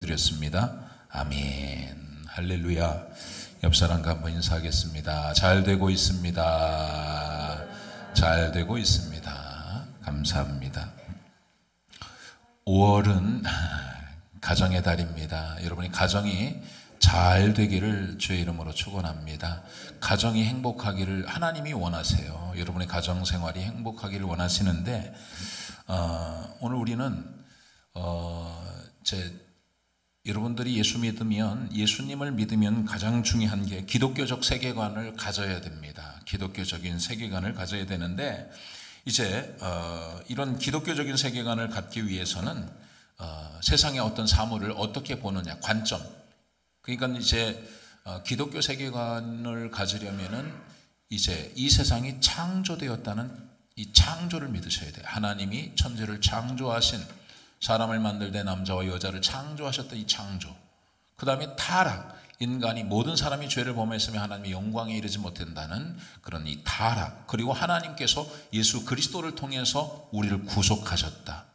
드렸습니다. 아멘. 할렐루야. 옆 사람과 한번 인사하겠습니다. 잘 되고 있습니다. 잘 되고 있습니다. 감사합니다. 5월은 가정의 달입니다. 여러분이 가정이 잘 되기를 주의 이름으로 축원합니다. 가정이 행복하기를 하나님이 원하세요. 여러분의 가정 생활이 행복하기를 원하시는데 오늘 우리는 여러분들이 예수님을 믿으면 가장 중요한 게 기독교적 세계관을 가져야 됩니다. 기독교적인 세계관을 가져야 되는데 이런 기독교적인 세계관을 갖기 위해서는 세상의 어떤 사물을 어떻게 보느냐, 관점. 그러니까 기독교 세계관을 가지려면은 이 세상이 창조되었다는 이 창조를 믿으셔야 돼요. 하나님이 천지를 창조하신, 사람을 만들 때 남자와 여자를 창조하셨던 이 창조. 그 다음에 타락, 인간이 모든 사람이 죄를 범했으며 하나님의 영광에 이르지 못한다는 그런 이 타락. 그리고 하나님께서 예수 그리스도를 통해서 우리를 구속하셨다.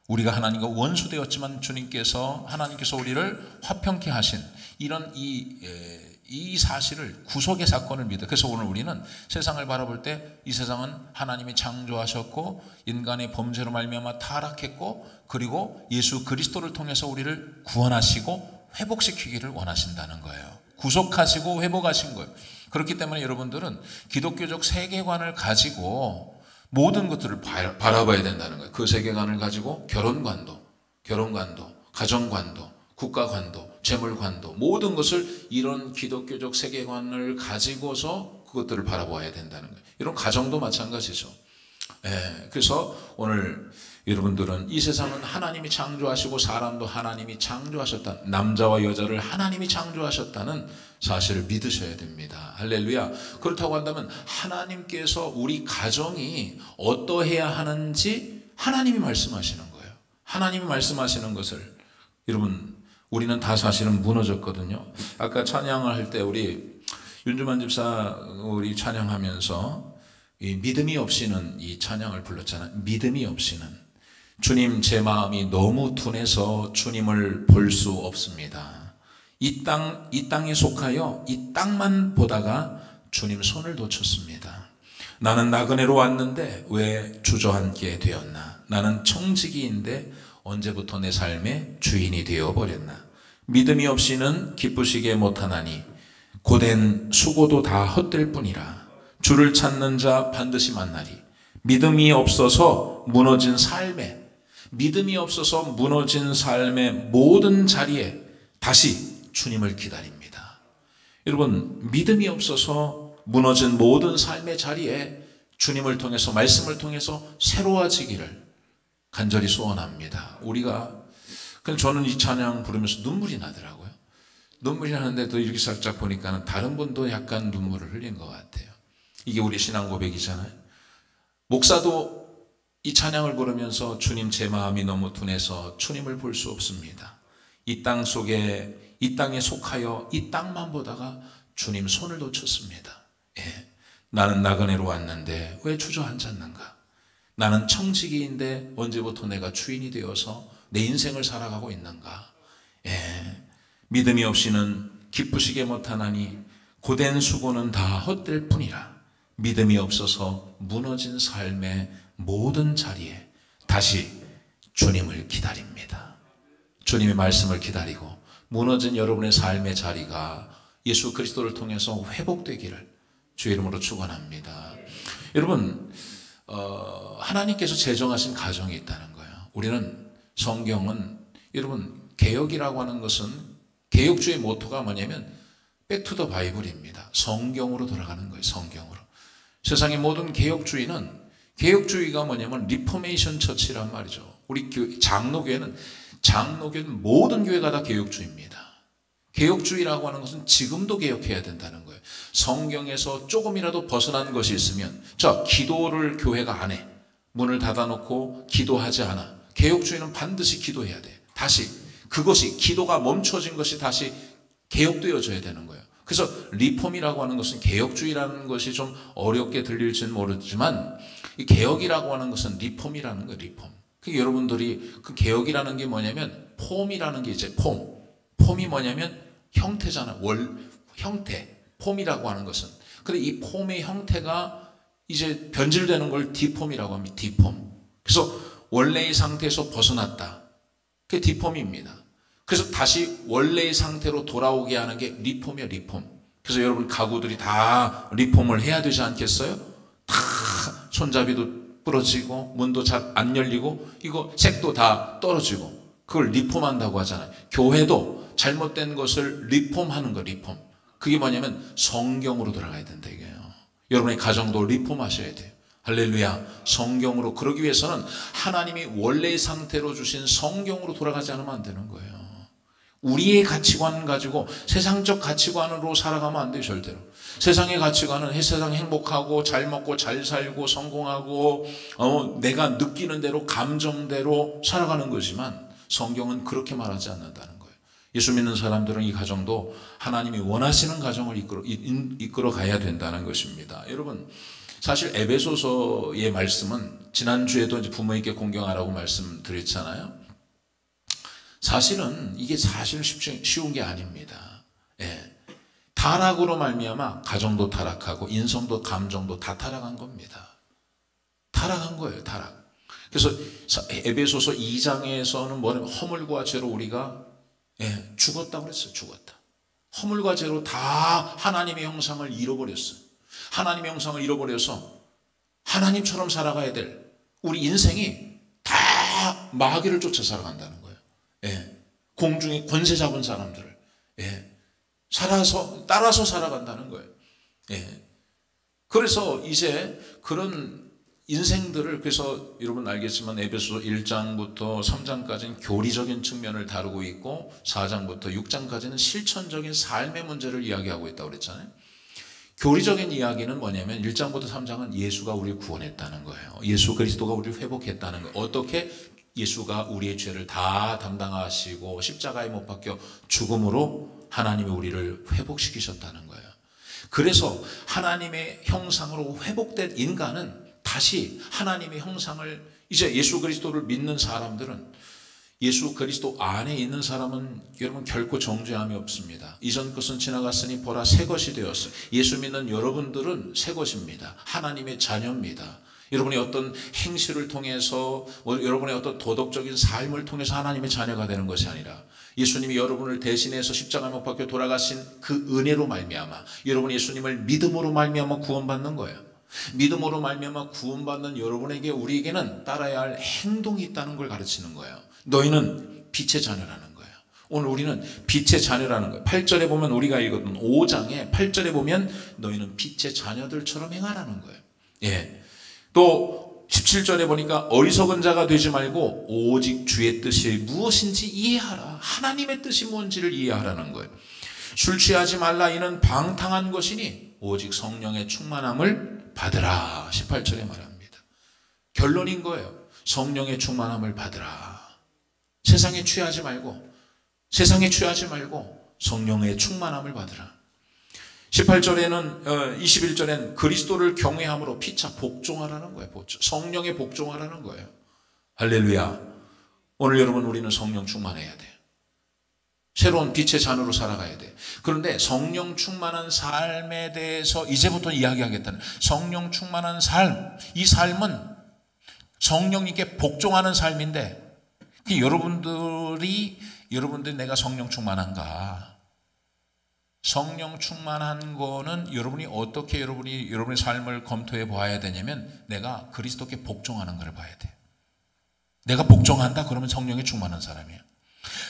우리가 하나님과 원수되었지만 하나님께서 우리를 화평케 하신 이런 이 사실을, 구속의 사건을 믿어. 그래서 오늘 우리는 세상을 바라볼 때 이 세상은 하나님이 창조하셨고 인간의 범죄로 말미암아 타락했고 그리고 예수 그리스도를 통해서 우리를 구원하시고 회복시키기를 원하신다는 거예요. 구속하시고 회복하신 거예요. 그렇기 때문에 여러분들은 기독교적 세계관을 가지고 모든 것들을 바라봐야 된다는 거예요. 그 세계관을 가지고 결혼관도, 가정관도, 국가관도, 재물관도, 모든 것을 이런 기독교적 세계관을 가지고서 그것들을 바라봐야 된다는 거예요. 이런 가정도 마찬가지죠. 그래서 오늘 여러분들은 이 세상은 하나님이 창조하시고 사람도 하나님이 창조하셨다, 남자와 여자를 하나님이 창조하셨다는 사실을 믿으셔야 됩니다. 할렐루야. 그렇다고 한다면 하나님께서 우리 가정이 어떠해야 하는지 하나님이 말씀하시는 거예요. 하나님이 말씀하시는 것을 우리는 다 사실은 무너졌거든요. 아까 찬양을 할 때 우리 윤주만 집사 우리 찬양하면서 이 믿음이 없이는 이 찬양을 불렀잖아요. 믿음이 없이는 주님, 제 마음이 너무 둔해서 주님을 볼 수 없습니다. 이 땅에 속하여 이 땅만 보다가 주님 손을 놓쳤습니다. 나는 나그네로 왔는데 왜 주저앉게 되었나? 나는 청지기인데 언제부터 내 삶의 주인이 되어버렸나? 믿음이 없이는 기쁘시게 못하나니 고된 수고도 다 헛될 뿐이라. 주를 찾는 자 반드시 만나리. 믿음이 없어서 무너진 삶의 모든 자리에 다시 주님을 기다립니다. 여러분, 믿음이 없어서 무너진 모든 삶의 자리에 주님을 통해서, 말씀을 통해서 새로워지기를 간절히 소원합니다. 저는 이 찬양 부르면서 눈물이 나더라고요. 눈물이 나는데도 이렇게 살짝 보니까 다른 분도 약간 눈물을 흘린 것 같아요. 이게 우리 신앙 고백이잖아요. 목사도 이 찬양을 부르면서 주님, 제 마음이 너무 둔해서 주님을 볼 수 없습니다. 이 땅에 속하여 이 땅만 보다가 주님 손을 놓쳤습니다. 나는 나그네로 왔는데 왜 주저앉았는가? 나는 청지기인데 언제부터 내가 주인이 되어서 내 인생을 살아가고 있는가? 믿음이 없이는 기쁘시게 못하나니 고된 수고는 다 헛될 뿐이라. 믿음이 없어서 무너진 삶의 모든 자리에 다시 주님을 기다립니다. 주님의 말씀을 기다리고 무너진 여러분의 삶의 자리가 예수 그리스도를 통해서 회복되기를 주의 이름으로 축원합니다. 여러분, 하나님께서 제정하신 가정이 있다는 거예요. 우리는 성경은, 여러분, 개혁이라고 하는 것은, 개혁주의 모토가 뭐냐면 Back to the Bible입니다. 성경으로 돌아가는 거예요. 성경으로. 세상의 모든 개혁주의가 뭐냐면 리포메이션 처치란 말이죠. 우리 장로교회는 모든 교회가 다 개혁주의입니다. 개혁주의라고 하는 것은 지금도 개혁해야 된다는 거예요. 성경에서 조금이라도 벗어난 것이 있으면, 기도를 교회가 안 해. 문을 닫아놓고 기도하지 않아. 개혁주의는 반드시 기도해야 돼. 다시 기도가 멈춰진 것이 다시 개혁되어져야 되는 거예요. 그래서 리폼이라고 하는 것은, 개혁주의라는 것이 좀 어렵게 들릴지는 모르지만 이 개혁이라고 하는 것은 리폼이라는 거예요. 리폼. 그러니까 여러분들이 그 개혁이라는 게 뭐냐면 폼이라는 게 이제 폼이 뭐냐면 형태잖아. 형태. 폼이라고 하는 것은. 근데 이 폼의 형태가 이제 변질되는 걸 디폼이라고 합니다. 디폼. 그래서 원래의 상태에서 벗어났다. 그게 디폼입니다. 그래서 다시 원래의 상태로 돌아오게 하는 게 리폼이에요. 리폼. 그래서 여러분 가구들이 다 리폼을 해야 되지 않겠어요? 다 손잡이도 부러지고 문도 잘 안 열리고 이거 색도 다 떨어지고 그걸 리폼한다고 하잖아요. 교회도 잘못된 것을 리폼하는 거. 리폼. 그게 뭐냐면 성경으로 돌아가야 된다 이게요. 여러분의 가정도 리폼하셔야 돼요. 할렐루야. 성경으로. 그러기 위해서는 하나님이 원래의 상태로 주신 성경으로 돌아가지 않으면 안 되는 거예요. 우리의 가치관 가지고 세상적 가치관으로 살아가면 안 돼요. 절대로. 세상의 가치관은 세상 행복하고 잘 먹고 잘 살고 성공하고 내가 느끼는 대로 감정대로 살아가는 거지만 성경은 그렇게 말하지 않는다는 거예요. 예수 믿는 사람들은 이 가정도 하나님이 원하시는 가정을 이끌어 가야 된다는 것입니다. 여러분, 사실 에베소서의 말씀은 지난주에도 이제 부모에게 공경하라고 말씀드렸잖아요. 사실은 이게 사실 쉬운 게 아닙니다. 예. 타락으로 말미암아 가정도 타락하고 인성도 감정도 다 타락한 겁니다. 타락한 거예요. 타락. 그래서 에베소서 2장에서는 뭐냐면 허물과 죄로 우리가 죽었다고 그랬어요. 죽었다. 허물과 죄로 다 하나님의 형상을 잃어버렸어요. 하나님의 형상을 잃어버려서 하나님처럼 살아가야 될 우리 인생이 다 마귀를 쫓아 살아간다는 거예요. 공중에 권세 잡은 사람들을 따라서 살아간다는 거예요. 그래서 이제 그런 인생들을, 그래서 여러분 알겠지만 에베소서 1장부터 3장까지는 교리적인 측면을 다루고 있고 4장부터 6장까지는 실천적인 삶의 문제를 이야기하고 있다고 그랬잖아요. 교리적인 이야기는 뭐냐면 1장부터 3장은 예수가 우리를 구원했다는 거예요. 예수 그리스도가 우리를 회복했다는 거예요. 어떻게? 예수가 우리의 죄를 다 담당하시고 십자가에 못 박혀 죽음으로 하나님이 우리를 회복시키셨다는 거예요. 그래서 하나님의 형상으로 회복된 인간은 다시 하나님의 형상을, 이제 예수 그리스도를 믿는 사람들은, 예수 그리스도 안에 있는 사람은 여러분 결코 정죄함이 없습니다. 이전 것은 지나갔으니 보라 새 것이 되었어. 예수 믿는 여러분들은 새 것입니다. 하나님의 자녀입니다. 여러분의 어떤 행실을 통해서, 여러분의 어떤 도덕적인 삶을 통해서 하나님의 자녀가 되는 것이 아니라 예수님이 여러분을 대신해서 십자가 못 박혀 돌아가신 그 은혜로 말미암아 여러분이 예수님을 믿음으로 말미암아 구원받는 거예요. 믿음으로 말미암아 구원받는 여러분에게, 우리에게는 따라야 할 행동이 있다는 걸 가르치는 거예요. 너희는 빛의 자녀라는 거예요. 오늘 우리는 빛의 자녀라는 거예요. 8절에 보면, 우리가 읽었던 5장에 8절에 보면 너희는 빛의 자녀들처럼 행하라는 거예요. 또 17절에 보니까 어리석은 자가 되지 말고 오직 주의 뜻이 무엇인지 이해하라. 하나님의 뜻이 뭔지를 이해하라는 거예요. 술 취하지 말라. 이는 방탕한 것이니 오직 성령의 충만함을 받으라. 18절에 말합니다. 결론인 거예요. 성령의 충만함을 받으라. 세상에 취하지 말고 성령의 충만함을 받으라. 18절에는 21절에는 그리스도를 경외함으로 피차 복종하라는 거예요. 성령에 복종하라는 거예요. 할렐루야. 오늘 여러분, 우리는 성령 충만해야 돼요. 새로운 빛의 자녀로 살아가야 돼요. 그런데 성령 충만한 삶에 대해서 이제부터 이야기하겠다는, 성령 충만한 삶, 이 삶은 성령님께 복종하는 삶인데, 여러분들이 내가 성령 충만한가? 성령 충만한 거는 여러분이 어떻게 여러분의 삶을 검토해 봐야 되냐면, 내가 그리스도께 복종하는 걸 봐야 돼요. 내가 복종한다 그러면 성령이 충만한 사람이에요.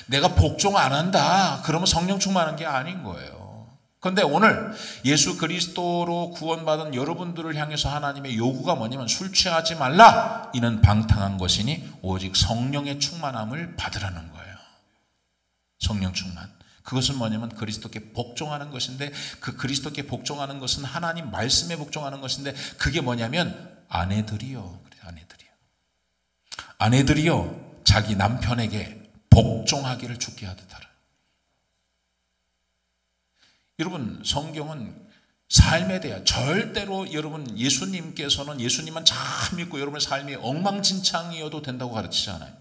내가 복종 안 한다 그러면 성령 충만한 게 아닌 거예요. 그런데 오늘 예수 그리스도로 구원받은 여러분들을 향해서 하나님의 요구가 뭐냐면, 술 취하지 말라. 이는 방탕한 것이니 오직 성령의 충만함을 받으라는 거예요. 성령 충만. 그것은 뭐냐면 그리스도께 복종하는 것인데, 그 그리스도께 복종하는 것은 하나님 말씀에 복종하는 것인데, 그게 뭐냐면 아내들이요. 아내들이요. 자기 남편에게 복종하기를 죽게 하듯 하라. 여러분, 성경은 삶에 대한 절대로 여러분 예수님은 잘 믿고 여러분의 삶이 엉망진창이어도 된다고 가르치지 않아요.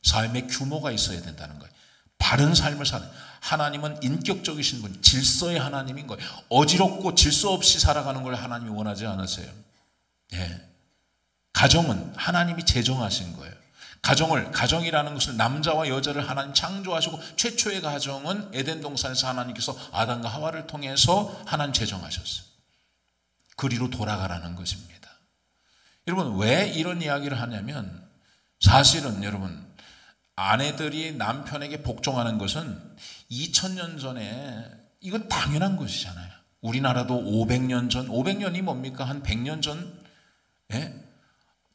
삶의 규모가 있어야 된다는 거예요. 바른 삶을 사는 하나님은 인격적이신 분, 질서의 하나님인 거예요. 어지럽고 질서 없이 살아가는 걸 하나님이 원하지 않으세요. 예. 가정은 하나님이 제정하신 거예요. 가정이라는 것을 남자와 여자를 하나님 창조하시고 최초의 가정은 에덴 동산에서 하나님께서 아담과 하와를 통해서 하나님 제정하셨어요. 그리로 돌아가라는 것입니다. 여러분 왜 이런 이야기를 하냐면 사실은 여러분 아내들이 남편에게 복종하는 것은 2000년 전에 이건 당연한 것이잖아요. 우리나라도 500년 전, 500년이 뭡니까? 한 100년 전? 예?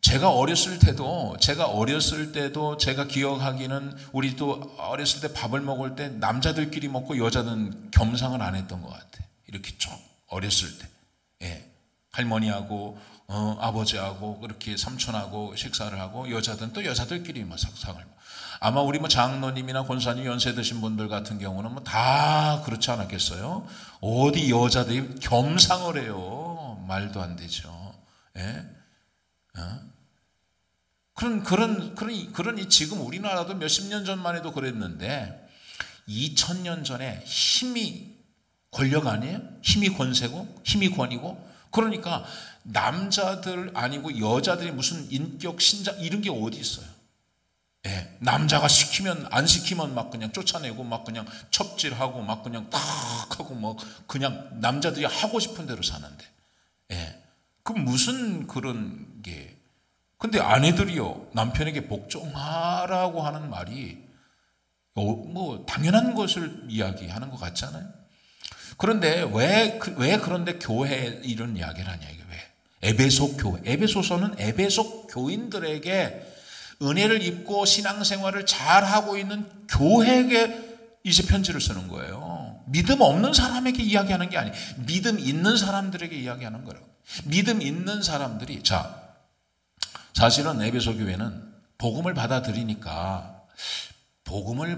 제가 어렸을 때도 제가 기억하기는 우리도 어렸을 때 밥을 먹을 때 남자들끼리 먹고 여자는 겸상을 안 했던 것 같아. 이렇게 좀 어렸을 때. 예. 할머니하고 아버지하고 그렇게 삼촌하고 식사를 하고 여자들은 또 여자들끼리 상을 아마 우리 장로님이나 권사님 연세 드신 분들 같은 경우는 다 그렇지 않았겠어요? 어디 여자들이 겸상을 해요? 말도 안 되죠. 예? 그러니 지금 우리나라도 몇십 년 전만 해도 그랬는데 2000년 전에 힘이 권력 아니에요? 힘이 권세고 힘이 권이고 그러니까 남자들 아니고 여자들이 무슨 인격 신장 이런 게 어디 있어요? 예, 남자가 시키면 안 시키면 막 그냥 쫓아내고 막 그냥 첩질하고 막 그냥 딱 하고 뭐 그냥 남자들이 하고 싶은 대로 사는데 예, 그 무슨 그런 게 근데 아내들이요 남편에게 복종하라고 하는 말이 뭐 당연한 것을 이야기하는 것 같잖아요. 그런데 왜 그런데 교회에 이런 이야기를 하냐 이게 왜? 에베소 교회, 에베소서는 에베소 교인들에게 은혜를 입고 신앙생활을 잘하고 있는 교회에게 이제 편지를 쓰는 거예요. 믿음 없는 사람에게 이야기하는 게 아니에요. 믿음 있는 사람들에게 이야기하는 거라고. 믿음 있는 사람들이 사실은 에베소 교회는 복음을 받아들이니까 복음을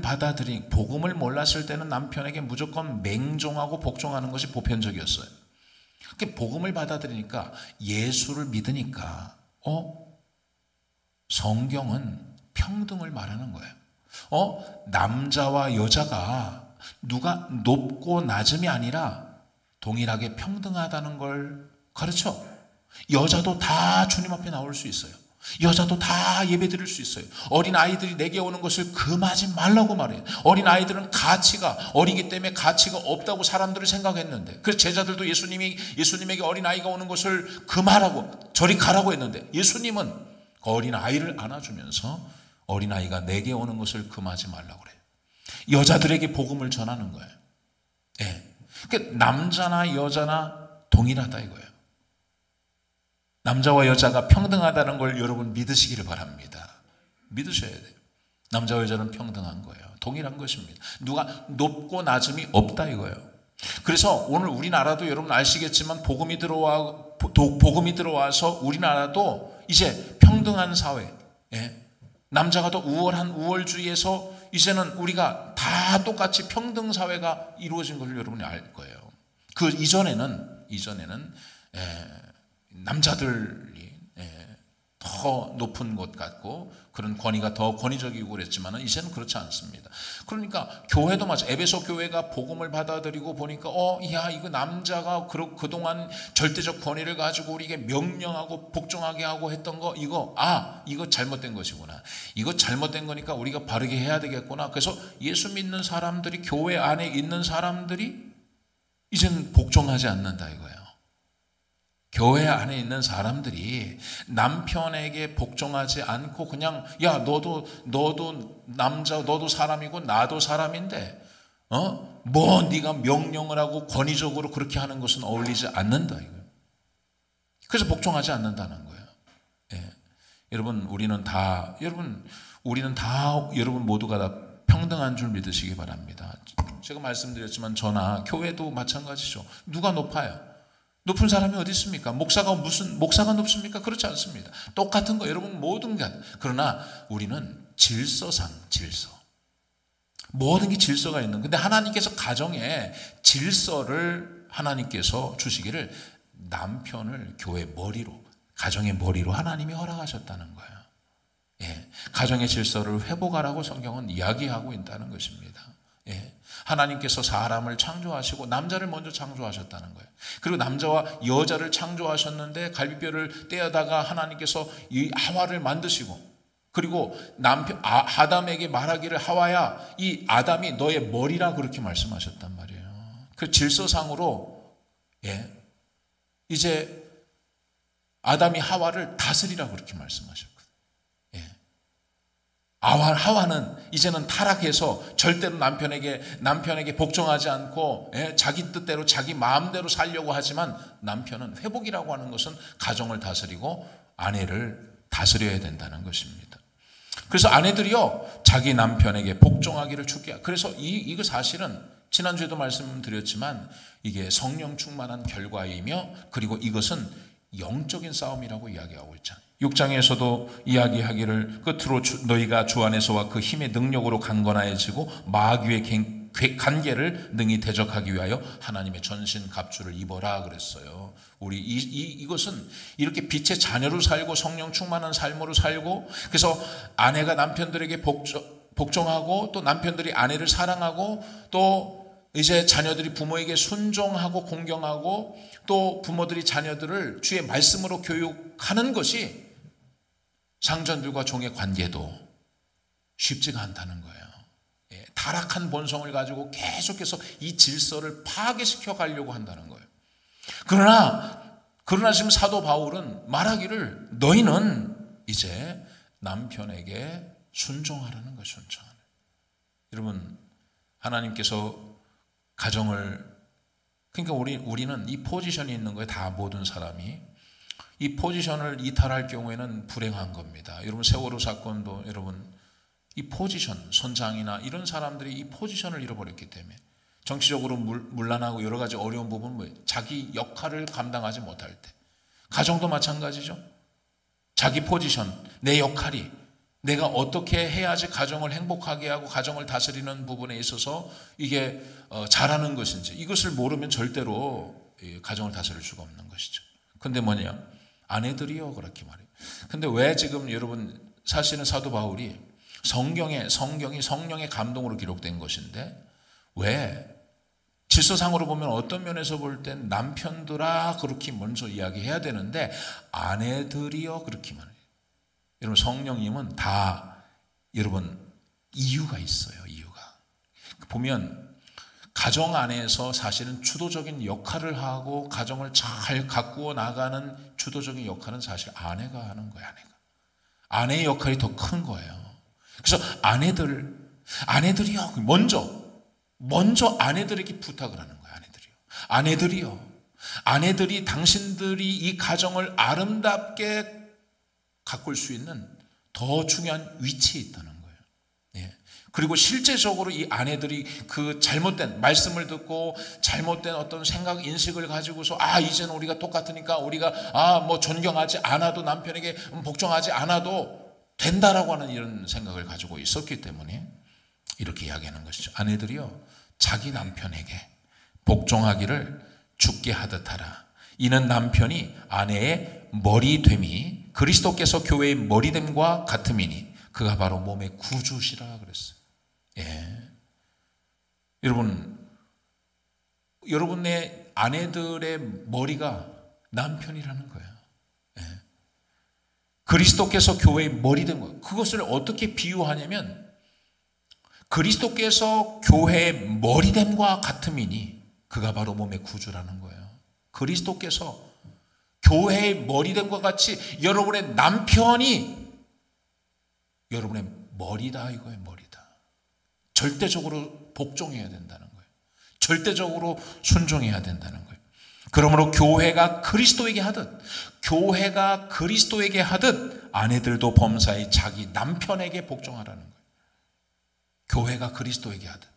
몰랐을 때는 남편에게 무조건 맹종하고 복종하는 것이 보편적이었어요. 복음을 받아들이니까 예수를 믿으니까 성경은 평등을 말하는 거예요. 남자와 여자가 누가 높고 낮음이 아니라 동일하게 평등하다는 걸 가르쳐. 여자도 다 주님 앞에 나올 수 있어요. 여자도 다 예배 드릴 수 있어요. 어린 아이들이 내게 오는 것을 금하지 말라고 말해요. 어린 아이들은 어리기 때문에 가치가 없다고 사람들이 생각했는데 그래서 제자들도 예수님에게 어린 아이가 오는 것을 금하라고 저리 가라고 했는데 예수님은 그 어린 아이를 안아주면서 어린 아이가 내게 오는 것을 금하지 말라고 그래요. 여자들에게 복음을 전하는 거예요. 예. 그러니까 남자나 여자나 동일하다 이거예요. 남자와 여자가 평등하다는 걸 여러분 믿으시기를 바랍니다. 믿으셔야 돼요. 남자와 여자는 평등한 거예요. 동일한 것입니다. 누가 높고 낮음이 없다 이거예요. 그래서 오늘 우리나라도 여러분 아시겠지만 복음이 들어와서 우리나라도 이제 평등한 사회, 예. 남자가 더 우월주의에서 이제는 우리가 다 똑같이 평등 사회가 이루어진 것을 여러분이 알 거예요. 그 이전에는 남자들이 더 높은 것 같고 그런 권위가 더 권위적이고 그랬지만 이제는 그렇지 않습니다. 그러니까 교회도 에베소 교회가 복음을 받아들이고 보니까 이거 남자가 그동안 절대적 권위를 가지고 우리에게 명령하고 복종하게 하고 했던 거 이거 잘못된 것이구나. 이거 잘못된 거니까 우리가 바르게 해야 되겠구나. 그래서 예수 믿는 사람들이 교회 안에 있는 사람들이 이제는 복종하지 않는다 이거예요. 교회 안에 있는 사람들이 남편에게 복종하지 않고 그냥 너도 남자 너도 사람이고 나도 사람인데 네가 명령을 하고 권위적으로 그렇게 하는 것은 어울리지 않는다 이거예요. 그래서 복종하지 않는다는 거예요. 예. 여러분 여러분 모두가 다 평등한 줄 믿으시기 바랍니다. 제가 말씀드렸지만 저나 교회도 마찬가지죠. 누가 높아요? 높은 사람이 어디 있습니까? 목사가 높습니까? 그렇지 않습니다. 똑같은 거 여러분 모든 게. 그러나 우리는 질서. 모든 게 질서가 있는. 근데 하나님께서 가정에 질서를 하나님께서 주시기를 남편을 교회 머리로, 가정의 머리로 하나님이 허락하셨다는 거예요. 예, 가정의 질서를 회복하라고 성경은 이야기하고 있다는 것입니다. 예, 하나님께서 사람을 창조하시고 남자를 먼저 창조하셨다는 거예요. 그리고 남자와 여자를 창조하셨는데 갈비뼈를 떼어다가 하나님께서 이 하와를 만드시고, 그리고 남편 아담에게 말하기를 하와야 이 아담이 너의 머리라 그렇게 말씀하셨단 말이에요. 그 질서상으로 이제 아담이 하와를 다스리라 그렇게 말씀하셨거든요. 하와는 이제는 타락해서 절대로 남편에게 복종하지 않고 자기 뜻대로 자기 마음대로 살려고 하지만, 남편은 회복이라고 하는 것은 가정을 다스리고 아내를 다스려야 된다는 것입니다. 그래서 아내들이요 자기 남편에게 복종하기를 주께. 그래서 이거 사실은 지난주에도 말씀드렸지만 이게 성령 충만한 결과이며, 그리고 이것은 영적인 싸움이라고 이야기하고 있잖아요. 6장에서도 이야기하기를 끝으로 너희가 주 안에서와 그 힘의 능력으로 강건하여지고 마귀의 관계를 능히 대적하기 위하여 하나님의 전신 갑주를 입어라 그랬어요. 우리 이것은 이렇게 빛의 자녀로 살고 성령 충만한 삶으로 살고, 그래서 아내가 남편들에게 복종하고 또 남편들이 아내를 사랑하고 또 이제 자녀들이 부모에게 순종하고 공경하고 또 부모들이 자녀들을 주의 말씀으로 교육하는 것이 상전들과 종의 관계도 쉽지가 않다는 거예요. 타락한 본성을 가지고 계속해서 이 질서를 파괴시켜 가려고 한다는 거예요. 그러나 지금 사도 바울은 말하기를 너희는 이제 남편에게 순종하라는 거예요. 순종하는. 여러분, 하나님께서 가정을, 그러니까 우리는 이 포지션이 있는 거예요. 다 모든 사람이 이 포지션을 이탈할 경우에는 불행한 겁니다. 여러분, 세월호 사건도 여러분 이 포지션, 선장이나 이런 사람들이 이 포지션을 잃어버렸기 때문에 정치적으로 문란하고 여러 가지 어려운 부분은 뭐예요? 자기 역할을 감당하지 못할 때. 가정도 마찬가지죠. 자기 포지션, 내 역할이 내가 어떻게 해야지 가정을 행복하게 하고 가정을 다스리는 부분에 있어서 이게 잘하는 것인지, 이것을 모르면 절대로 가정을 다스릴 수가 없는 것이죠. 근데 뭐냐? 아내들이요 그렇게 말해요. 근데 왜 지금 여러분, 사실은 사도 바울이 성경이 성령의 감동으로 기록된 것인데, 왜 질서상으로 보면 어떤 면에서 볼 땐 남편들아 그렇게 먼저 이야기해야 되는데 아내들이요 그렇게 말해요. 여러분, 성령님은 다 여러분 이유가 있어요. 이유가 보면 가정 안에서 사실은 주도적인 역할을 하고 가정을 잘 가꾸어 나가는 주도적인 역할은 사실 아내가 하는 거예요. 아내의 역할이 더 큰 거예요. 그래서 아내들이요 먼저 아내들에게 부탁을 하는 거예요. 아내들이 당신들이 이 가정을 아름답게 가꿀 수 있는 더 중요한 위치에 있다는 거예요. 그리고 실제적으로 이 아내들이 그 잘못된 말씀을 듣고 잘못된 어떤 생각, 인식을 가지고서 이제는 우리가 똑같으니까 우리가 뭐 존경하지 않아도 남편에게 복종하지 않아도 된다라고 하는 이런 생각을 가지고 있었기 때문에 이렇게 이야기하는 것이죠. 아내들이요 자기 남편에게 복종하기를 주께 하듯 하라. 이는 남편이 아내의 머리됨이 그리스도께서 교회의 머리됨과 같음이니 그가 바로 몸의 구주시라 그랬어요. 여러분의 아내들의 머리가 남편이라는 거예요. 그리스도께서 교회의 머리된 것, 그것을 어떻게 비유하냐면 그리스도께서 교회의 머리됨과 같음이니 그가 바로 몸의 구주라는 거예요. 그리스도께서 교회의 머리됨과 같이 여러분의 남편이 여러분의 머리다 이거예요. 머리다. 절대적으로 복종해야 된다는 거예요. 절대적으로 순종해야 된다는 거예요. 그러므로 교회가 그리스도에게 하듯 아내들도 범사에 자기 남편에게 복종하라는 거예요. 교회가 그리스도에게 하듯.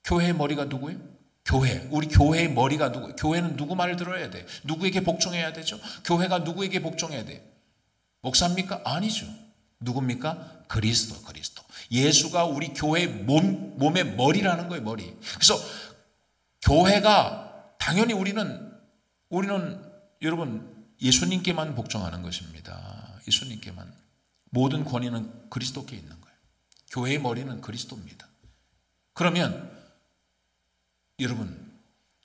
교회의 머리가 누구예요? 우리 교회의 머리가 누구예요? 교회는 누구 말을 들어야 돼? 누구에게 복종해야 되죠? 교회가 누구에게 복종해야 돼? 목사입니까? 아니죠. 누굽니까? 그리스도. 예수가 우리 교회의 몸의 머리라는 거예요. 머리. 그래서 교회가 당연히 우리는 여러분 예수님께만 복종하는 것입니다. 예수님께만. 모든 권위는 그리스도께 있는 거예요. 교회의 머리는 그리스도입니다. 그러면 여러분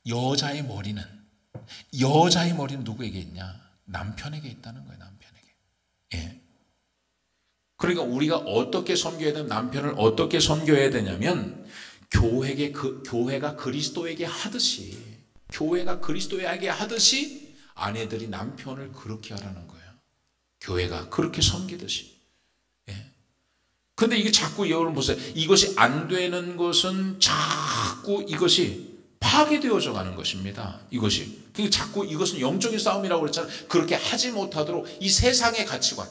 여자의 머리는 누구에게 있냐? 남편에게 있다는 거예요. 남편에게. 예. 그러니까 우리가 어떻게 섬겨야 되면 남편을 어떻게 섬겨야 되냐면 교회가 그리스도에게 하듯이 아내들이 남편을 그렇게 하라는 거예요. 교회가 그렇게 섬기듯이. 예. 근데 이게 자꾸 여러분 보세요. 이것이 안 되는 것은 자꾸 이것이 파괴되어져 가는 것입니다. 이것이. 그러니까 자꾸 이것은 영적인 싸움이라고 그랬잖아요. 그렇게 하지 못하도록 이 세상의 가치관.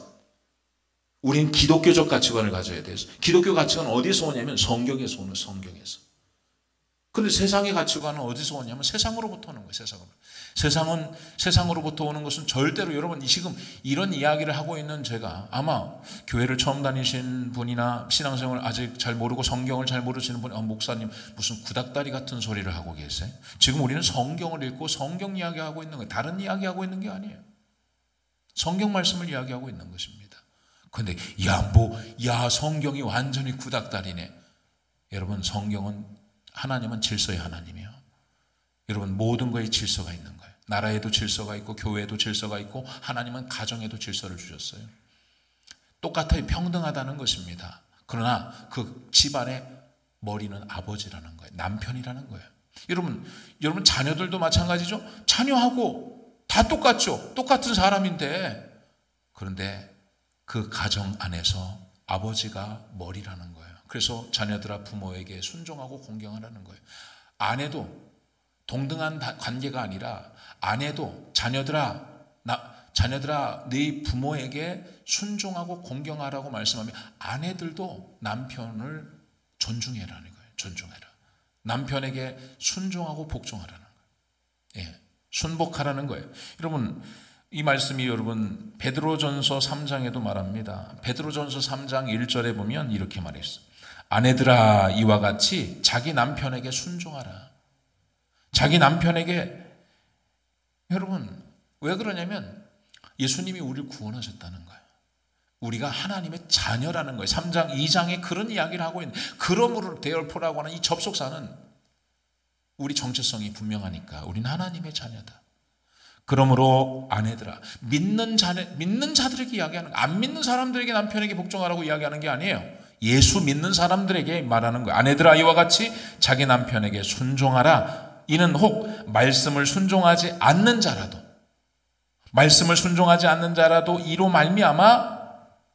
우린 기독교적 가치관을 가져야 돼요. 기독교 가치관은 어디서 오냐면 성경에서 오는 성경에서. 근데 세상의 가치관은 어디서 오냐면 세상으로부터 오는 거예요. 세상으로부터 오는 것은 절대로 여러분 지금 이런 이야기를 하고 있는 제가 아마 교회를 처음 다니신 분이나 신앙생활을 아직 잘 모르고 성경을 잘 모르시는 분이 목사님 무슨 구닥다리 같은 소리를 하고 계세요. 지금 우리는 성경을 읽고 성경 이야기하고 있는 거예요. 다른 이야기하고 있는 게 아니에요. 성경 말씀을 이야기하고 있는 것입니다. 근데 성경이 완전히 구닥다리네. 여러분 하나님은 질서의 하나님이에요. 여러분 모든 거에 질서가 있는 거예요. 나라에도 질서가 있고 교회에도 질서가 있고 하나님은 가정에도 질서를 주셨어요. 똑같아요. 평등하다는 것입니다. 그러나 그 집안의 머리는 아버지라는 거예요. 남편이라는 거예요. 여러분 자녀들도 마찬가지죠. 자녀하고 다 똑같죠. 똑같은 사람인데 그런데 그 가정 안에서 아버지가 머리라는 거예요. 그래서 자녀들아 부모에게 순종하고 공경하라는 거예요. 아내도 동등한 관계가 아니라 아내도 자녀들아 네 부모에게 순종하고 공경하라고 말씀하면 아내들도 남편을 존중해라는 거예요. 존중해라. 남편에게 순종하고 복종하라는 거예요. 예, 순복하라는 거예요. 여러분 이 말씀이 여러분 베드로전서 3장에도 말합니다. 베드로전서 3장 1절에 보면 이렇게 말했어요. 아내들아 이와 같이 자기 남편에게 순종하라. 자기 남편에게 여러분 왜 그러냐면 예수님이 우리를 구원하셨다는 거예요. 우리가 하나님의 자녀라는 거예요. 3장 2장에 그런 이야기를 하고 있는 그러므로 데얼포라고 하는 이 접속사는 우리 정체성이 분명하니까 우리는 하나님의 자녀다. 그러므로 아내들아 믿는 자들에게 이야기하는 거예요. 안 믿는 사람들에게 남편에게 복종하라고 이야기하는 게 아니에요. 예수 믿는 사람들에게 말하는 거예요. 아내들아 이와 같이 자기 남편에게 순종하라. 이는 혹 말씀을 순종하지 않는 자라도 이로 말미암아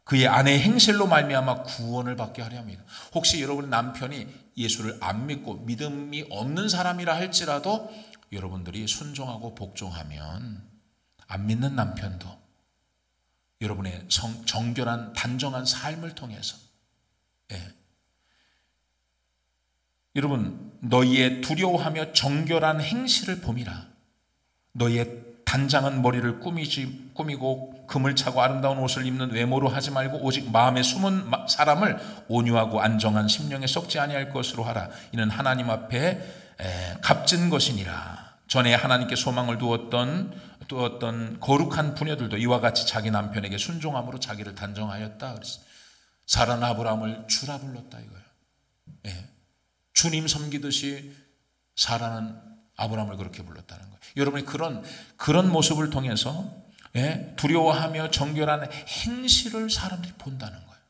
그의 아내의 행실로 말미암아 구원을 받게 하려 합니다. 혹시 여러분의 남편이 예수를 안 믿고 믿음이 없는 사람이라 할지라도 여러분들이 순종하고 복종하면 안 믿는 남편도 여러분의 정결한 단정한 삶을 통해서 여러분 너희의 두려워하며 정결한 행실을 봄이라. 너희의 단장한 머리를 꾸미고 금을 차고 아름다운 옷을 입는 외모로 하지 말고 오직 마음에 숨은 사람을 온유하고 안정한 심령에 썩지 아니할 것으로 하라. 이는 하나님 앞에 값진 것이니라. 전에 하나님께 소망을 두었던 거룩한 부녀들도 이와 같이 자기 남편에게 순종함으로 자기를 단정하였다. 그랬어요. 사라는 아브라함을 주라 불렀다 이거예요. 주님 섬기듯이 사라는 아브라함을 그렇게 불렀다는 거예요. 여러분이 그런 모습을 통해서 두려워하며 정결한 행실을 사람들이 본다는 거예요.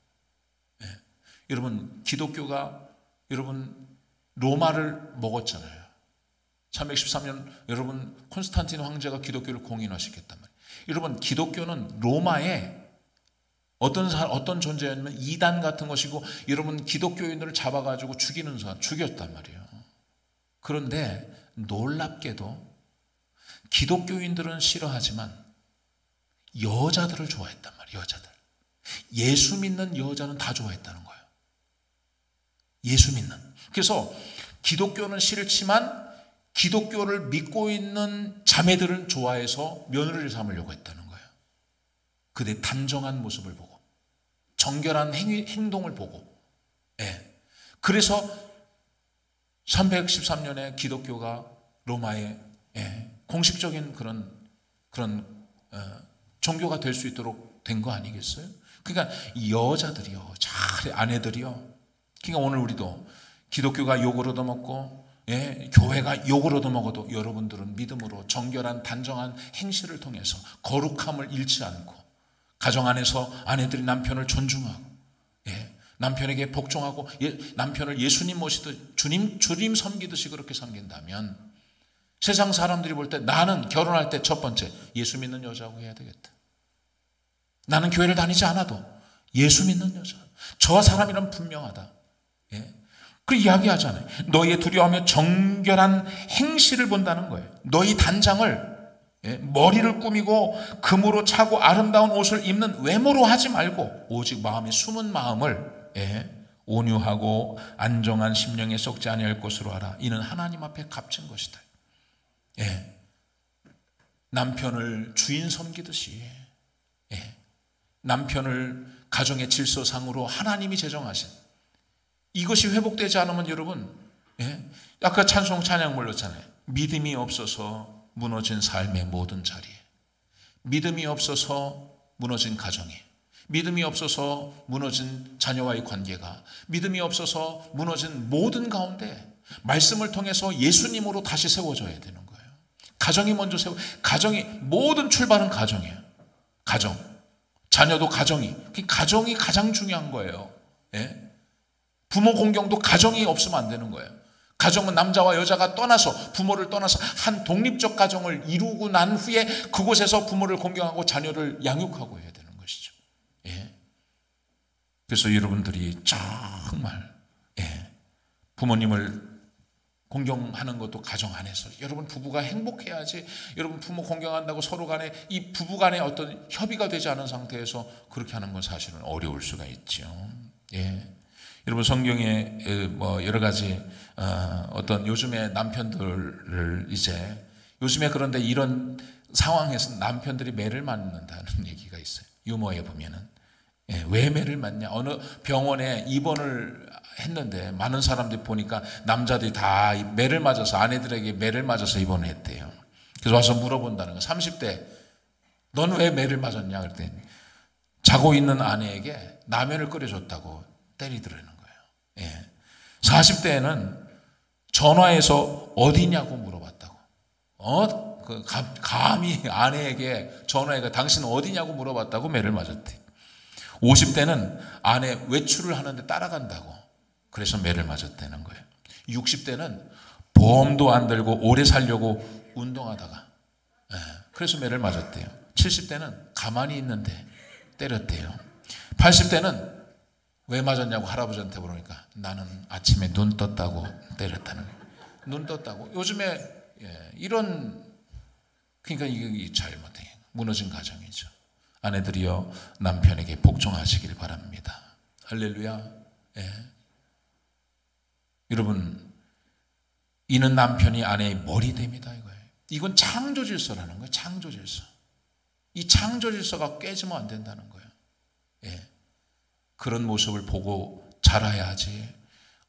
여러분 기독교가 여러분 로마를 먹었잖아요. 313년 여러분 콘스탄틴 황제가 기독교를 공인화시켰단 말이에요. 여러분 기독교는 로마에 어떤 존재였냐면 이단 같은 것이고 여러분 기독교인들을 잡아가지고 죽였단 말이에요. 그런데 놀랍게도 기독교인들은 싫어하지만 여자들을 좋아했단 말이에요. 여자들. 예수 믿는 여자는 다 좋아했다는 거예요. 예수 믿는. 그래서 기독교는 싫지만 기독교를 믿고 있는 자매들은 좋아해서 며느리를 삼으려고 했다는 거예요. 그들의 단정한 모습을 보고 정결한 행동을 보고 그래서 313년에 기독교가 로마의 공식적인 그런 종교가 될 수 있도록 된 거 아니겠어요? 그러니까 여자들이요, 아내들이요. 그러니까 오늘 우리도 기독교가 욕을 얻어먹고 교회가 욕을 얻어먹어도 여러분들은 믿음으로 정결한 단정한 행실을 통해서 거룩함을 잃지 않고 가정 안에서 아내들이 남편을 존중하고 남편에게 복종하고 남편을 예수님 모시듯 주님 섬기듯이 그렇게 섬긴다면 세상 사람들이 볼 때 나는 결혼할 때 첫 번째 예수 믿는 여자하고 해야 되겠다. 나는 교회를 다니지 않아도 예수 믿는 여자. 저와 사람이란 분명하다. 그 이야기하잖아요. 너희의 두려워하며 정결한 행실을 본다는 거예요. 너희 단장을 머리를 꾸미고 금으로 차고 아름다운 옷을 입는 외모로 하지 말고 오직 마음의 숨은 마음을 온유하고 안정한 심령에 썩지 아니할 것으로 하라. 이는 하나님 앞에 값진 것이다. 남편을 주인 섬기듯이 남편을 가정의 질서상으로 하나님이 제정하신 이것이 회복되지 않으면 여러분 아까 찬송 찬양 불렀잖아요. 믿음이 없어서 무너진 삶의 모든 자리에, 믿음이 없어서 무너진 가정에, 믿음이 없어서 무너진 자녀와의 관계가, 믿음이 없어서 무너진 모든 가운데 말씀을 통해서 예수님으로 다시 세워져야 되는 거예요. 가정이 먼저 가정이 모든 출발은 가정이에요. 가정, 자녀도 가정이 가장 중요한 거예요. 부모 공경도 가정이 없으면 안 되는 거예요. 가정은 남자와 여자가 떠나서 부모를 떠나서 한 독립적 가정을 이루고 난 후에 그곳에서 부모를 공경하고 자녀를 양육하고 해야 되는 것이죠. 그래서 여러분들이 정말 부모님을 공경하는 것도 가정 안에서 여러분 부부가 행복해야지. 여러분 부모 공경한다고 서로 간에 이 부부 간에 어떤 협의가 되지 않은 상태에서 그렇게 하는 건 사실은 어려울 수가 있죠. 여러분 성경에 여러 가지 어떤 요즘의 남편들을 요즘에 그런데 이런 상황에서 남편들이 매를 맞는다는 얘기가 있어요. 유머에 보면은 왜 매를 맞냐? 어느 병원에 입원을 했는데 많은 사람들이 보니까 남자들이 다 매를 맞아서 아내들에게 매를 맞아서 입원을 했대요. 그래서 와서 물어본다는 거예요. 30대 넌 왜 매를 맞았냐? 그랬더니 자고 있는 아내에게 라면을 끓여줬다고 때리더라는 거예요. 40대에는 전화해서 어디냐고 물어봤다고. 감히 아내에게 전화해서 당신은 어디냐고 물어봤다고 매를 맞았대. 50대는 아내 외출을 하는데 따라간다고 그래서 매를 맞았다는 거예요. 60대는 보험도 안 들고 오래 살려고 운동하다가 그래서 매를 맞았대요. 70대는 가만히 있는데 때렸대요. 80대는 왜 맞았냐고 할아버지한테 물으니까 나는 아침에 눈 떴다고 때렸다는 거예요. 눈 떴다고. 요즘에 이런 그러니까 이게 잘못해 무너진 가정이죠. 아내들이여 남편에게 복종하시길 바랍니다. 할렐루야. 여러분 이는 남편이 아내의 머리됩니다. 이거예요. 이건 창조 질서라는 거예요. 창조 질서. 이 창조 질서가 깨지면 안 된다는 거예요. 그런 모습을 보고 자라야지.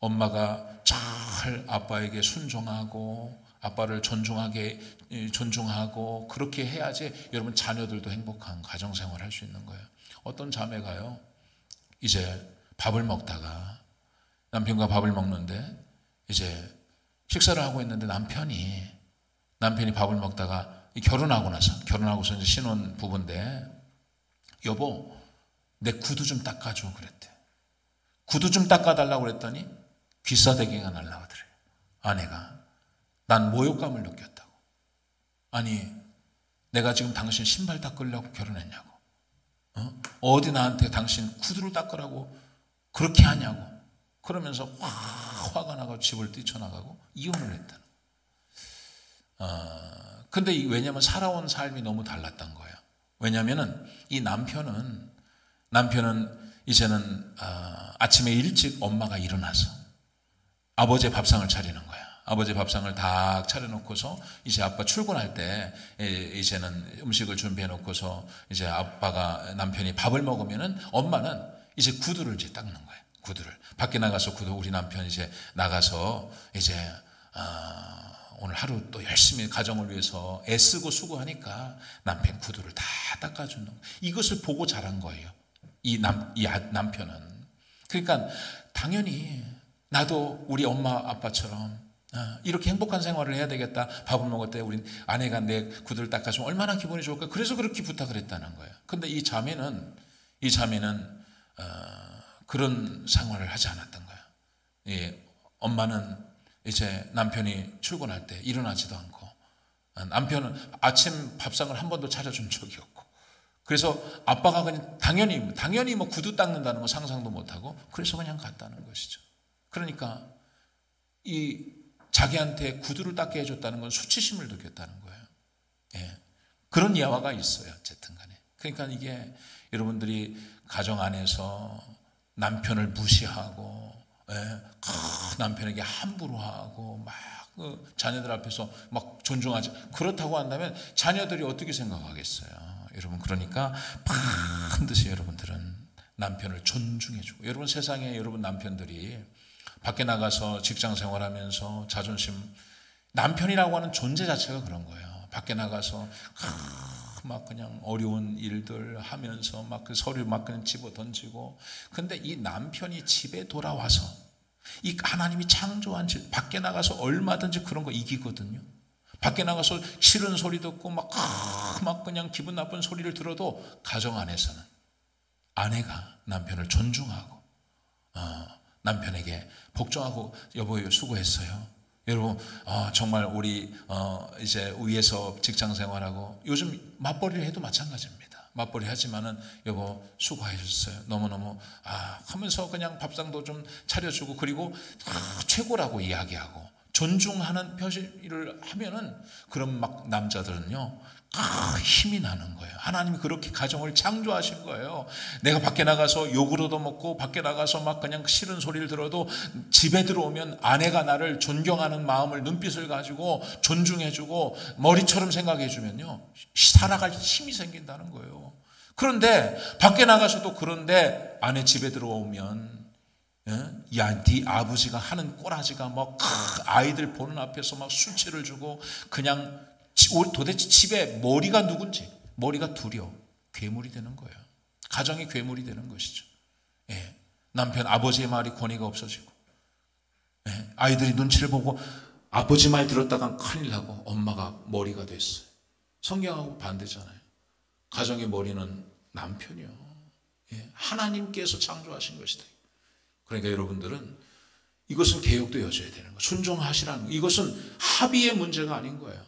엄마가 잘 아빠에게 순종하고 아빠를 존중하고 그렇게 해야지 여러분 자녀들도 행복한 가정생활을 할 수 있는 거예요. 어떤 자매가요 이제 밥을 먹다가 남편과 밥을 먹는데 이제 식사를 하고 있는데 남편이 밥을 먹다가 결혼하고서 이제 신혼 부부인데 여보 내 구두 좀 닦아줘 그랬대. 구두 좀 닦아달라고 그랬더니 귀싸대기가 날라오더래요. 아내가 난 모욕감을 느꼈다고. 아니 내가 지금 당신 신발 닦으려고 결혼했냐고. 어디 나한테 당신 구두를 닦으라고 그렇게 하냐고. 그러면서 화가 나가지고 집을 뛰쳐나가고 이혼을 했다는 거예요. 근데 왜냐하면 살아온 삶이 너무 달랐던 거예요. 왜냐하면 이 남편은 이제는 아침에 일찍 엄마가 일어나서 아버지의 밥상을 차리는 거야. 아버지 밥상을 다 차려놓고서 이제 아빠 출근할 때 이제는 음식을 준비해 놓고서 이제 남편이 밥을 먹으면은 엄마는 이제 구두를 이제 닦는 거예요. 구두를 밖에 나가서 우리 남편 이제 나가서 이제 오늘 하루 또 열심히 가정을 위해서 애쓰고 수고하니까 남편 구두를 다 닦아주는, 이것을 보고 자란 거예요. 이 남편은. 그러니까 당연히 나도 우리 엄마 아빠처럼 이렇게 행복한 생활을 해야 되겠다. 밥을 먹을 때 우리 아내가 내 구두를 닦아주면 얼마나 기분이 좋을까. 그래서 그렇게 부탁을 했다는 거예요. 근데 이 자매는 그런 생활을 하지 않았던 거예요. 엄마는 이제 남편이 출근할 때 일어나지도 않고, 남편은 아침 밥상을 한 번도 차려준 적이 없고, 그래서 아빠가 그냥 당연히 뭐 구두 닦는다는 거 상상도 못하고, 그래서 그냥 갔다는 것이죠. 그러니까 이 자기한테 구두를 닦게 해줬다는 건 수치심을 느꼈다는 거예요. 예. 그런 예화가 있어요. 어쨌든 간에. 그러니까 이게 여러분들이 가정 안에서 남편을 무시하고, 남편에게 함부로 하고 막 자녀들 앞에서 막 존중하지, 그렇다고 한다면 자녀들이 어떻게 생각하겠어요? 여러분, 그러니까 반드시 여러분들은 남편을 존중해주고, 여러분 세상에 여러분 남편들이 밖에 나가서 직장 생활하면서 자존심, 남편이라고 하는 존재 자체가 그런 거예요. 밖에 나가서 막 그냥 어려운 일들 하면서 막 그 서류 막 그냥 집어 던지고, 근데 이 남편이 집에 돌아와서 이 하나님이 창조한 집, 밖에 나가서 얼마든지 그런 거 이기거든요. 밖에 나가서 싫은 소리 듣고 막 그냥 기분 나쁜 소리를 들어도 가정 안에서는 아내가 남편을 존중하고 남편에게 복종하고, 여보 수고했어요. 여러분 정말 우리 이제 위에서 직장 생활하고 요즘 맞벌이를 해도 마찬가지입니다. 맞벌이 하지만은 여보 수고해 주셨어요. 너무너무 하면서 그냥 밥상도 좀 차려주고, 그리고 최고라고 이야기하고 존중하는 표시를 하면은, 그런 막 남자들은요 힘이 나는 거예요. 하나님이 그렇게 가정을 창조하신 거예요. 내가 밖에 나가서 욕을 얻어먹고 밖에 나가서 막 그냥 싫은 소리를 들어도 집에 들어오면 아내가 나를 존경하는 마음을, 눈빛을 가지고 존중해주고 머리처럼 생각해주면요 살아갈 힘이 생긴다는 거예요. 그런데 밖에 나가서도 그런데 아내 집에 들어오면 야, 네 아버지가 하는 꼬라지가 막 아이들 보는 앞에서 막 수치를 주고, 그냥 도대체 집에 머리가 누군지, 머리가 둘이요 괴물이 되는 거예요. 가정이 괴물이 되는 것이죠. 남편 아버지의 말이 권위가 없어지고, 아이들이 눈치를 보고 아버지 말 들었다간 큰일 나고 엄마가 머리가 됐어요. 성경하고 반대잖아요. 가정의 머리는 남편이요. 하나님께서 창조하신 것이다. 그러니까 여러분들은 이것은 개혁도 여져야 되는 거예요. 순종하시라는 거예요. 이것은 합의의 문제가 아닌 거예요.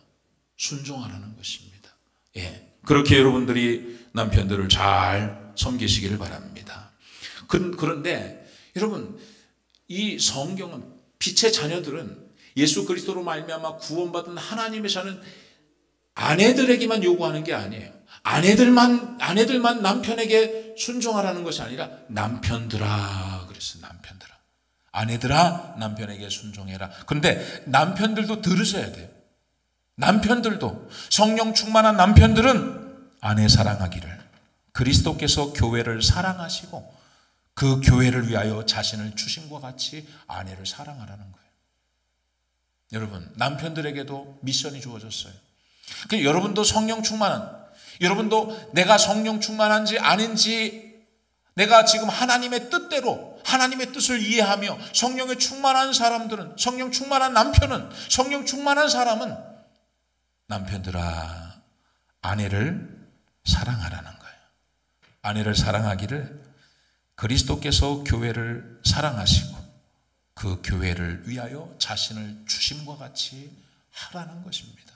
순종하라는 것입니다. 그렇게 여러분들이 남편들을 잘 섬기시기를 바랍니다. 그런데 여러분, 이 성경은, 빛의 자녀들은 예수 그리스도로 말미암아 구원받은 하나님의 자는 아내들에게만 요구하는 게 아니에요. 아내들만 남편에게 순종하라는 것이 아니라 남편들아 그랬어요. 남편들아, 아내들아 남편에게 순종해라. 그런데 남편들도 들으셔야 돼요. 남편들도, 성령 충만한 남편들은 아내 사랑하기를, 그리스도께서 교회를 사랑하시고 그 교회를 위하여 자신을 주심과 같이 아내를 사랑하라는 거예요. 여러분, 남편들에게도 미션이 주어졌어요. 그러니까 여러분도 성령 충만한, 여러분도 내가 성령 충만한지 아닌지, 내가 지금 하나님의 뜻대로 하나님의 뜻을 이해하며 성령에 충만한 사람들은, 성령 충만한 남편은, 성령 충만한 사람은 남편들아 아내를 사랑하라는 거예요. 아내를 사랑하기를 그리스도께서 교회를 사랑하시고 그 교회를 위하여 자신을 주심과 같이 하라는 것입니다.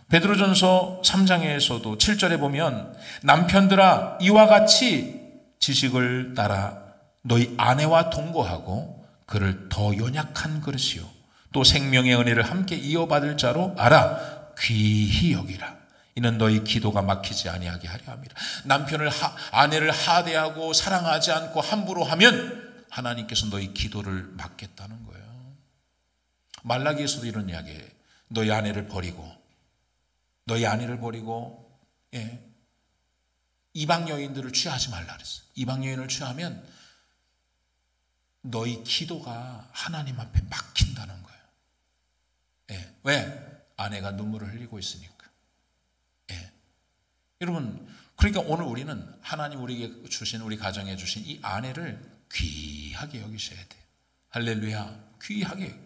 베드로전서 3장에서도 7절에 보면 남편들아 이와 같이 지식을 따라 너희 아내와 동거하고 그를 더 연약한 그릇이요 또 생명의 은혜를 함께 이어받을 자로 알아 귀히 여기라. 이는 너희 기도가 막히지 아니하게 하려 함이라. 아내를 하대하고 사랑하지 않고 함부로 하면 하나님께서 너희 기도를 막겠다는 거예요. 말라기에서도 이런 이야기예요. 너희 아내를 버리고 이방 여인들을 취하지 말라 그랬어요. 이방 여인을 취하면 너희 기도가 하나님 앞에 막힌다는 거예요. 왜? 아내가 눈물을 흘리고 있으니까. 예. 여러분, 그러니까 오늘 우리는 하나님 우리에게 주신, 우리 가정에 주신 이 아내를 귀하게 여기셔야 돼요. 할렐루야. 귀하게.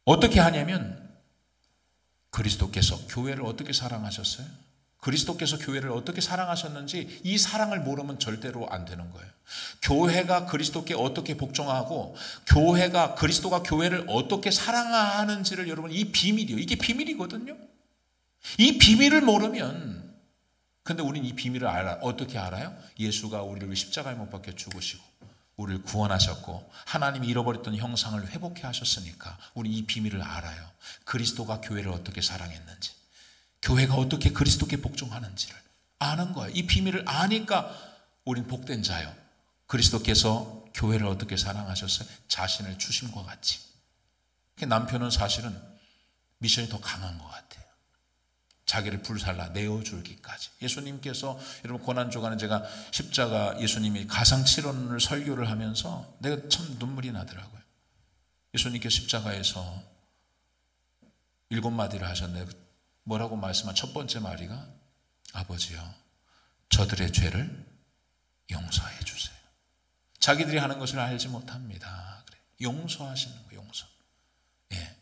어떻게 하냐면 그리스도께서 교회를 어떻게 사랑하셨어요? 그리스도께서 교회를 어떻게 사랑하셨는지 이 사랑을 모르면 절대로 안 되는 거예요. 교회가 그리스도께 어떻게 복종하고 교회가 그리스도가 교회를 어떻게 사랑하는지를 여러분, 이 비밀이요. 이게 비밀이거든요. 이 비밀을 모르면, 근데 우리는 이 비밀을 어떻게 알아요? 예수가 우리를 위해 십자가에 못 박혀 죽으시고 우리를 구원하셨고 하나님이 잃어버렸던 형상을 회복해 하셨으니까 우리 이 비밀을 알아요. 그리스도가 교회를 어떻게 사랑했는지, 교회가 어떻게 그리스도께 복종하는지를 아는 거예요. 이 비밀을 아니까 우린 복된 자요. 그리스도께서 교회를 어떻게 사랑하셨어요? 자신을 주심과 같이. 남편은 사실은 미션이 더 강한 것 같아요. 자기를 불살라 내어줄기까지. 예수님께서, 여러분 고난주간에 제가 십자가 예수님이 가상칠언을 설교를 하면서 내가 참 눈물이 나더라고요. 예수님께서 십자가에서 7마디를 하셨는데 뭐라고 말씀한 첫 번째 마디가 아버지요, 저들의 죄를 용서해 주세요. 자기들이 하는 것을 알지 못합니다. 그래. 용서하시는 거예요. 용서. 예.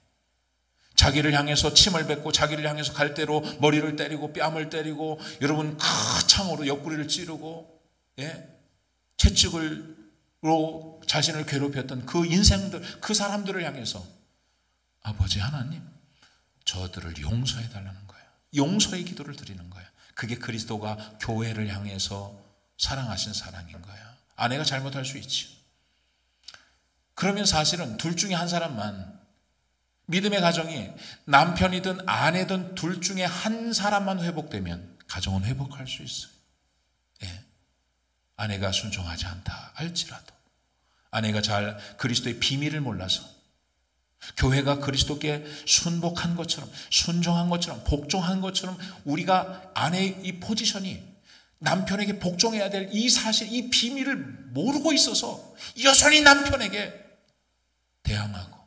자기를 향해서 침을 뱉고 자기를 향해서 갈대로 머리를 때리고 뺨을 때리고 여러분 창으로 옆구리를 찌르고, 예? 채찍으로 자신을 괴롭혔던 그 인생들, 그 사람들을 향해서 아버지 하나님, 저들을 용서해 달라는 거예요. 용서의 기도를 드리는 거예요. 그게 그리스도가 교회를 향해서 사랑하신 사랑인 거예요. 아내가 잘못할 수 있죠. 그러면 사실은 둘 중에 한 사람만, 믿음의 가정이 남편이든 아내든 둘 중에 한 사람만 회복되면 가정은 회복할 수 있어요. 예. 아내가 순종하지 않다 할지라도, 아내가 잘 그리스도의 비밀을 몰라서 교회가 그리스도께 순복한 것처럼, 순종한 것처럼, 복종한 것처럼 우리가 아내의 이 포지션이 남편에게 복종해야 될 이 사실, 이 비밀을 모르고 있어서 여전히 남편에게 대항하고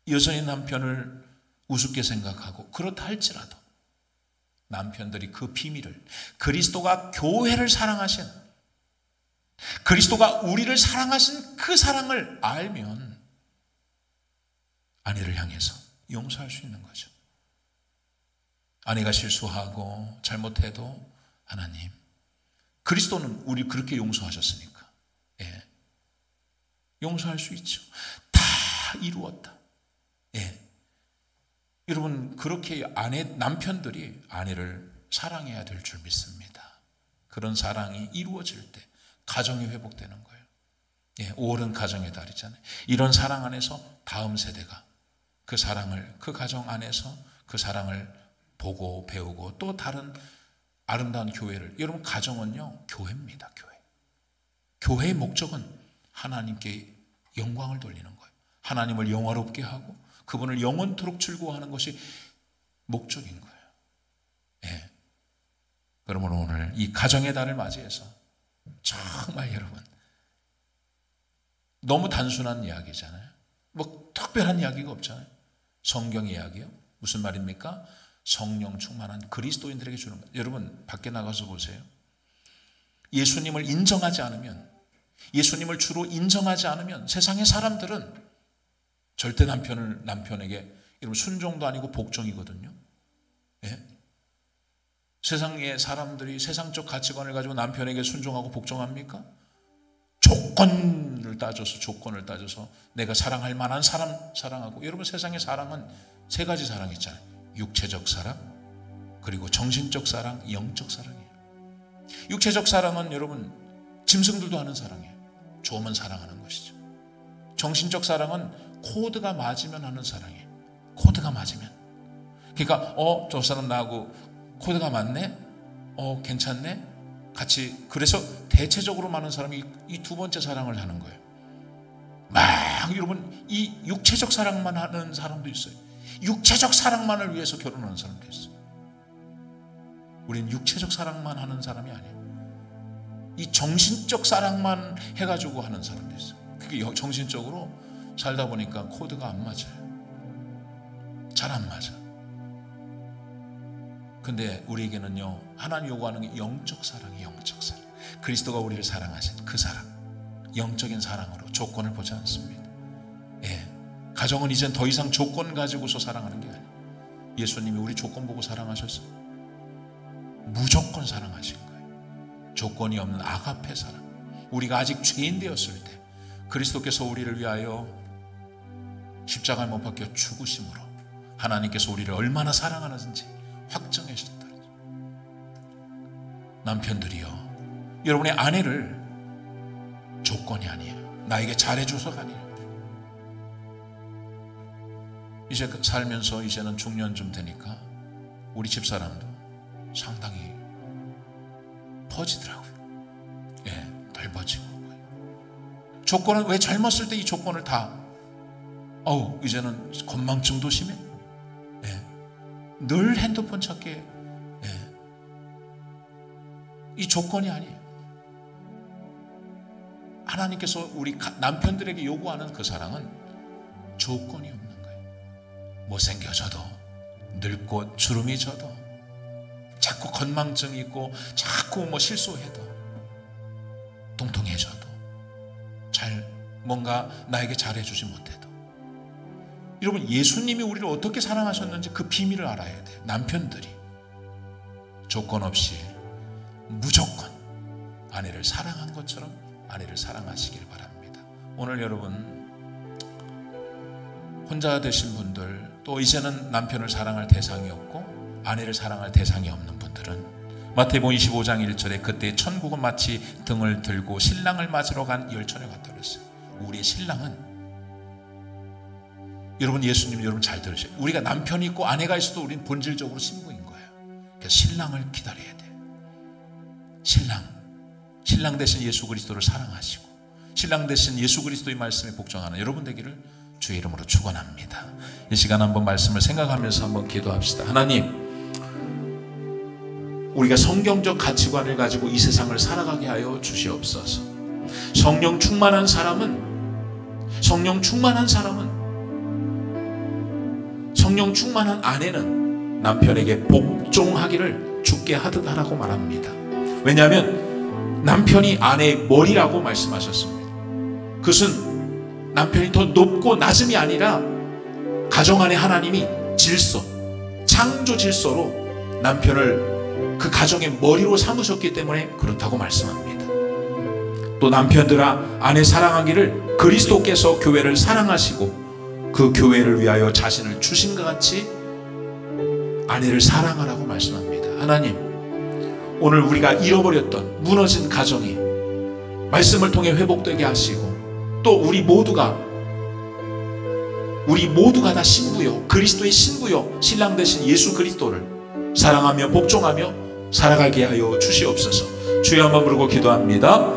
여전히 남편을 우습게 생각하고, 그렇다 할지라도 남편들이 그 비밀을, 그리스도가 교회를 사랑하신, 그리스도가 우리를 사랑하신 그 사랑을 알면 아내를 향해서 용서할 수 있는 거죠. 아내가 실수하고 잘못해도 하나님, 그리스도는 우리 그렇게 용서하셨으니까, 예, 용서할 수 있죠. 다 이루었다. 예. 여러분, 그렇게 남편들이 아내를 사랑해야 될 줄 믿습니다. 그런 사랑이 이루어질 때 가정이 회복되는 거예요. 예, 5월은 가정의 달이잖아요. 이런 사랑 안에서 다음 세대가 그 사랑을, 그 가정 안에서 그 사랑을 보고 배우고 또 다른 아름다운 교회를, 여러분 가정은요 교회입니다. 교회의 목적은 하나님께 영광을 돌리는 거예요. 하나님을 영화롭게 하고 그분을 영원토록 즐거워하는 것이 목적인 거예요. 예. 그러면 오늘 이 가정의 달을 맞이해서 정말 여러분, 너무 단순한 이야기잖아요. 뭐 특별한 이야기가 없잖아요. 성경 이야기요. 무슨 말입니까? 성령 충만한 그리스도인들에게 주는 거예요. 여러분 밖에 나가서 보세요. 예수님을 인정하지 않으면, 예수님을 주로 인정하지 않으면 세상의 사람들은 절대 남편에게, 여러분 순종도 아니고 복종이거든요. 예? 세상의 사람들이 세상적 가치관을 가지고 남편에게 순종하고 복종합니까? 조건을 따져서 내가 사랑할 만한 사람 사랑하고. 여러분 세상의 사랑은 세 가지 사랑이 있잖아요. 육체적 사랑, 그리고 정신적 사랑, 영적 사랑이에요. 육체적 사랑은 여러분 짐승들도 하는 사랑이에요. 좋으면 사랑하는 것이죠. 정신적 사랑은 코드가 맞으면 하는 사랑이에요. 코드가 맞으면. 그러니까 저 사람 나하고 코드가 맞네? 괜찮네? 같이. 그래서 대체적으로 많은 사람이 이 두 번째 사랑을 하는 거예요. 막 여러분 이 육체적 사랑만 하는 사람도 있어요. 육체적 사랑만을 위해서 결혼하는 사람도 있어요. 우리는 육체적 사랑만 하는 사람이 아니에요. 이 정신적 사랑만 해가지고 하는 사람도 있어요. 그게 정신적으로 살다 보니까 코드가 안 맞아요. 잘 안 맞아. 근데 우리에게는요, 하나님 요구하는 게 영적 사랑이에요. 영적 사랑. 그리스도가 우리를 사랑하신 그 사랑, 영적인 사랑으로 조건을 보지 않습니다. 예, 가정은 이젠 더 이상 조건 가지고서 사랑하는 게 아니에요. 예수님이 우리 조건 보고 사랑하셨어요. 무조건 사랑하신 거예요. 조건이 없는 아가페 사랑. 우리가 아직 죄인 되었을 때 그리스도께서 우리를 위하여 십자가에 못 박혀 죽으심으로 하나님께서 우리를 얼마나 사랑하는지 확정하셨다. 남편들이요, 여러분의 아내를 조건이 아니에요. 나에게 잘해줘서가 아니에요. 이제 살면서 이제는 중년쯤 되니까 우리 집사람도 상당히 퍼지더라고요. 예, 넓어지고. 조건은 왜 젊었을 때 이 조건을 다 이제는 건망증도 심해. 예, 늘 핸드폰 찾게. 예, 이 조건이 아니에요. 하나님께서 우리 남편들에게 요구하는 그 사랑은 조건이 없는 거예요. 못생겨져도, 늙고 주름이 져도, 자꾸 건망증이 있고 자꾸 실수해도, 통통해져도, 뭔가 나에게 잘해주지 못해도. 여러분, 예수님이 우리를 어떻게 사랑하셨는지 그 비밀을 알아야 돼요. 남편들이 조건 없이 무조건 아내를 사랑한 것처럼 아내를 사랑하시길 바랍니다. 오늘 여러분, 혼자 되신 분들, 또 이제는 남편을 사랑할 대상이 없고 아내를 사랑할 대상이 없는 분들은 마태복음 25장 1절에 그때 천국은 마치 등을 들고 신랑을 맞으러 간 열처녀 같다 그랬어요. 우리의 신랑은, 여러분, 예수님 여러분 잘 들으세요. 우리가 남편이 있고 아내가 있어도 우리는 본질적으로 신부인 거예요. 그래서 신랑을 기다려야 돼요. 신랑 대신 예수 그리스도를 사랑하시고 신랑 대신 예수 그리스도의 말씀에 복종하는 여러분 되기를 주의 이름으로 축원합니다. 이 시간 한번 말씀을 생각하면서 한번 기도합시다. 하나님, 우리가 성경적 가치관을 가지고 이 세상을 살아가게 하여 주시옵소서. 성령 충만한 사람은 성령 충만한 아내는 남편에게 복종하기를 주께 하듯 하라고 말합니다. 왜냐하면 남편이 아내의 머리라고 말씀하셨습니다. 그것은 남편이 더 높고 낮음이 아니라 가정 안에 하나님이 질서, 창조 질서로 남편을 그 가정의 머리로 삼으셨기 때문에 그렇다고 말씀합니다. 또 남편들아, 아내 사랑하기를 그리스도께서 교회를 사랑하시고 그 교회를 위하여 자신을 주신 것 같이 아내를 사랑하라고 말씀합니다. 하나님, 오늘 우리가 잃어버렸던 무너진 가정이 말씀을 통해 회복되게 하시고, 또 우리 모두가 다 신부요, 그리스도의 신부요, 신랑 되신 예수 그리스도를 사랑하며 복종하며 살아가게 하여 주시옵소서. 주여 한번 부르고 기도합니다.